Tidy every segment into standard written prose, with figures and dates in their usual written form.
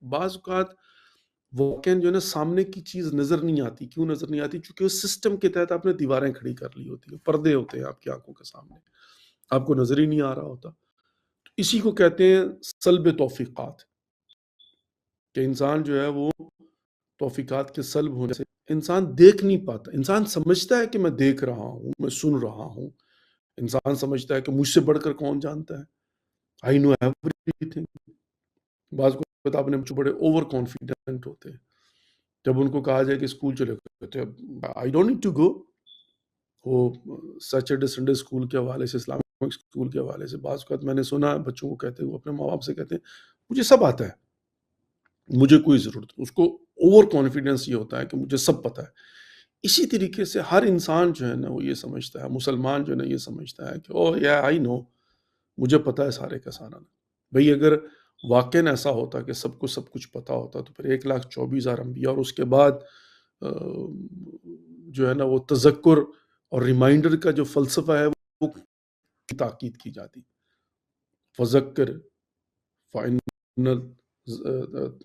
بعض اوقات واقعاً جو ہے نا سامنے کی چیز نظر نہیں آتی، کیوں نظر نہیں آتی؟ چونکہ اس سسٹم کے تحت آپ نے دیواریں کھڑی کر لی ہوتی ہیں، پردے ہوتے ہیں آپ کی آنکھوں کے سامنے، آپ کو نظر ہی نہیں آ رہا ہوتا۔ اسی کو کہتے ہیں سلب توفیقات، کہ انسان جو ہے وہ توفیقات کے سلب ہونے سے انسان دیکھ نہیں پاتا۔ انسان سمجھتا ہے کہ میں دیکھ رہا ہوں، میں سن رہا ہوں، انسان سمجھتا ہے کہ مجھ سے بڑھ کر کون جانتا ہے، آئی نو ایوری تھنگ۔ بعض کو آپ نے بڑے اوور کانفیڈنٹ ہوتے ہیں، جب ان کو کہا جائے کہ اسکول چلے گئے کہتے ہیں I don't need to go. وہ سیٹرڈے سنڈے اسکول کے حوالے سے، اسلامک اسکول کے حوالے سے بعض اوقات میں نے سنا ہے بچوں کو کہتے ہوئے، اپنے ماں باپ سے کہتے ہیں مجھے سب آتا ہے، مجھے کوئی ضرورت نہیں۔ اس کو اوور کانفیڈنس یہ ہوتا ہے کہ مجھے سب پتہ ہے۔ اسی طریقے سے ہر انسان جو ہے نا وہ یہ سمجھتا ہے، مسلمان جو ہے نا یہ سمجھتا ہے کہ او یا آئی نو، مجھے پتہ ہے سارے کا سارا۔ بھئی اگر واقعاً ایسا ہوتا کہ سب کو سب کچھ پتہ ہوتا تو پھر 1,24,000 انبیاء اور اس کے بعد جو ہے نا وہ تذکر اور ریمائنڈر کا جو فلسفہ ہے وہ تاکید کی جاتی۔ فذکر فإن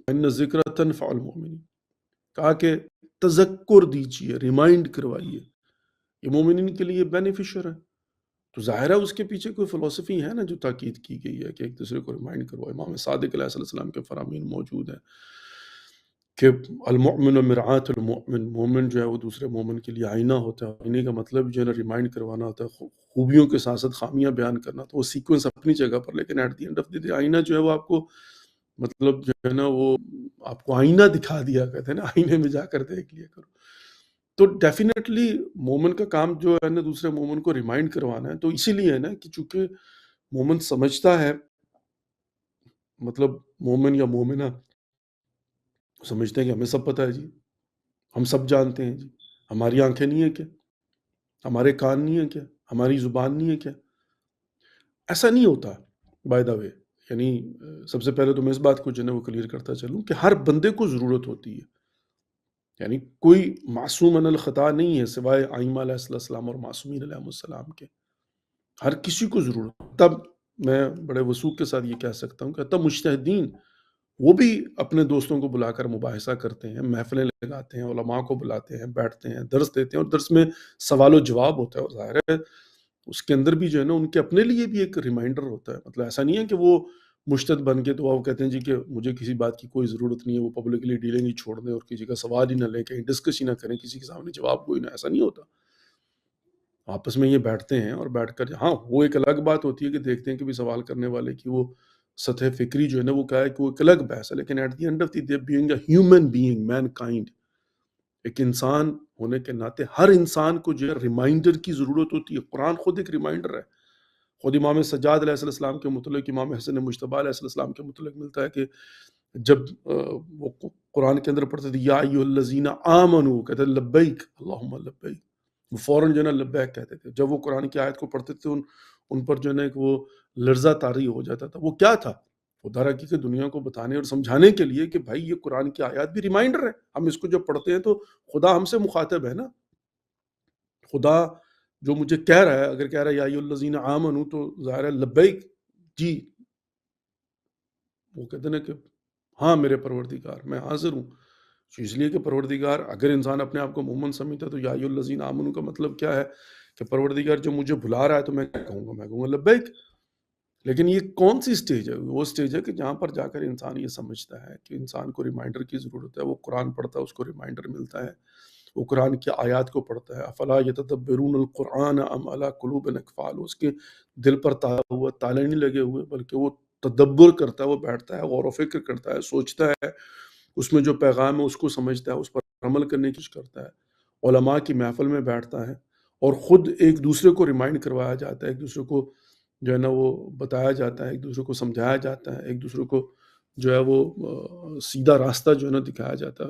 الذکر تنفع المؤمنین، کہا کہ تذکر دیجئے، ریمائنڈ کروائیے، یہ مومنین کے لیے بینیفیشر ہے۔ تو ظاہر ہے اس کے پیچھے کوئی فلسفی ہے نا جو تاکید کی گئی ہے کہ ایک دوسرے کو ریمائنڈ کرو۔ امام صادق علیہ السلام کے فرامین موجود ہیں کہ المؤمن مرآۃ المؤمن، مومن جو ہے وہ دوسرے مومن کے لیے آئینہ ہوتا ہے۔ آئینے کا مطلب جو ہے نا ریمائنڈ کروانا ہوتا ہے، خوبیوں کے ساتھ ساتھ خامیاں بیان کرنا، تو وہ سیکوینس اپنی جگہ پر، لیکن at the end of the day آئینہ جو ہے وہ آپ کو مطلب جو ہے نا وہ آپ کو آئینہ دکھا دیا، کہتے ہیں نا آئینے میں جا کر دیکھ لیا کرو۔ تو ڈیفینیٹلی مومن کا کام جو ہے نا دوسرے مومن کو ریمائنڈ کروانا ہے۔ تو اسی لیے ہے نا کہ چونکہ مومن سمجھتا ہے، مطلب مومن یا مومنہ سمجھتے ہیں کہ ہمیں سب پتہ ہے جی، ہم سب جانتے ہیں جی، ہماری آنکھیں نہیں ہیں کیا، ہمارے کان نہیں ہیں کیا، ہماری زبان نہیں ہے کیا؟ ایسا نہیں ہوتا بائی دا وے۔ یعنی سب سے پہلے تو میں اس بات کو جو ہے نا وہ کلیئر کرتا چلوں کہ ہر بندے کو ضرورت ہوتی ہے، یعنی کوئی معصوم من الخطا نہیں ہے سوائے ائمہ علیہ السلام اور معصومین علیہ السلام کے، ہر کسی کو ضرورت۔ تب میں بڑے وثوق کے ساتھ یہ کہہ سکتا ہوں کہ تب مجتہدین وہ بھی اپنے دوستوں کو بلا کر مباحثہ کرتے ہیں، محفلیں لگاتے ہیں، علماء کو بلاتے ہیں، بیٹھتے ہیں، درس دیتے ہیں، اور درس میں سوال و جواب ہوتا ہے، اور ظاہر ہے اس کے اندر بھی جو ہے نا ان کے اپنے لیے بھی ایک ریمائنڈر ہوتا ہے۔ مطلب ایسا نہیں ہے کہ وہ مجتہد بن کے تو وہ کہتے ہیں جی کہ مجھے کسی بات کی کوئی ضرورت نہیں ہے، وہ پبلکلی ڈیلنگ ہی چھوڑ دیں اور کسی کا سوال ہی نہ لیں، کہیں ڈسکس ہی نہ کریں، کسی کے سامنے جواب کوئی نہ، ایسا نہیں ہوتا۔ آپس میں یہ بیٹھتے ہیں اور بیٹھ کر ہاں وہ ایک الگ بات ہوتی ہے کہ دیکھتے ہیں کہ بھی سوال کرنے والے کی وہ سطح فکری جو ہے نا وہ کیا ہے کہ وہ ایک الگ بحث ہے، لیکن at the end of the day being a human being, mankind, ایک انسان ہونے کے ناطے ہر انسان کو جو ہے ریمائنڈر کی ضرورت ہوتی ہے۔ قرآن خود ایک ریمائنڈر ہے۔ خود امام سجاد علیہ السلام کے متعلق، امام حسن مجتبیٰ علیہ السلام کے متعلق ملتا ہے کہ جب وہ قرآن کے اندر پڑھتے تھے یا ایھا الذین آمنوا، کہتے تھے لبیک اللہم لبیک، وہ فوراً جو ہے نا لبیک کہتے تھے۔ جب وہ قرآن کی آیت کو پڑھتے تھے ان پر جو ہے نا ایک وہ لرزہ طاری ہو جاتا تھا۔ وہ کیا تھا؟ وہ در حقیقت دنیا کو بتانے اور سمجھانے کے لیے کہ بھائی یہ قرآن کی آیات بھی ریمائنڈر ہے، ہم اس کو جب پڑھتے ہیں تو خدا ہم سے مخاطب ہے نا، خدا جو مجھے کہہ رہا ہے، اگر کہہ رہا ہے یا ایھا الذین آمنوا تو ظاہر ہے لبیک جی، وہ کہتے ہیں نا کہ ہاں میرے پروردگار میں حاضر ہوں۔ اس لیے کہ پروردگار، اگر انسان اپنے آپ کو مومن سمجھتا ہے تو یا ایھا الذین آمنوا کا مطلب کیا ہے کہ پروردگار جو مجھے بلا رہا ہے تو میں کیا کہوں گا؟ میں کہوں گا لبیک۔ لیکن یہ کون سی سٹیج ہے؟ وہ سٹیج ہے کہ جہاں پر جا کر انسان یہ سمجھتا ہے کہ انسان کو ریمائنڈر کی ضرورت ہے، وہ قرآن پڑھتا ہے، اس کو ریمائنڈر ملتا ہے، وہ قرآن کی آیات کو پڑھتا ہے۔ افلا یتدبرون القرآن ام علی قلوب اقفالها، اس کے دل پر تالے نہیں لگے ہوئے، بلکہ وہ تدبر کرتا ہے، وہ بیٹھتا ہے، غور و فکر کرتا ہے، سوچتا ہے، اس میں جو پیغام ہے اس کو سمجھتا ہے، اس پر عمل کرنے کی کوشش کرتا ہے، علماء کی محفل میں بیٹھتا ہے، اور خود ایک دوسرے کو ریمائنڈ کروایا جاتا ہے، ایک دوسرے کو جو ہے نا وہ بتایا جاتا ہے، ایک دوسرے کو سمجھایا جاتا ہے، ایک دوسرے کو جو ہے وہ سیدھا راستہ جو ہے نا دکھایا جاتا ہے۔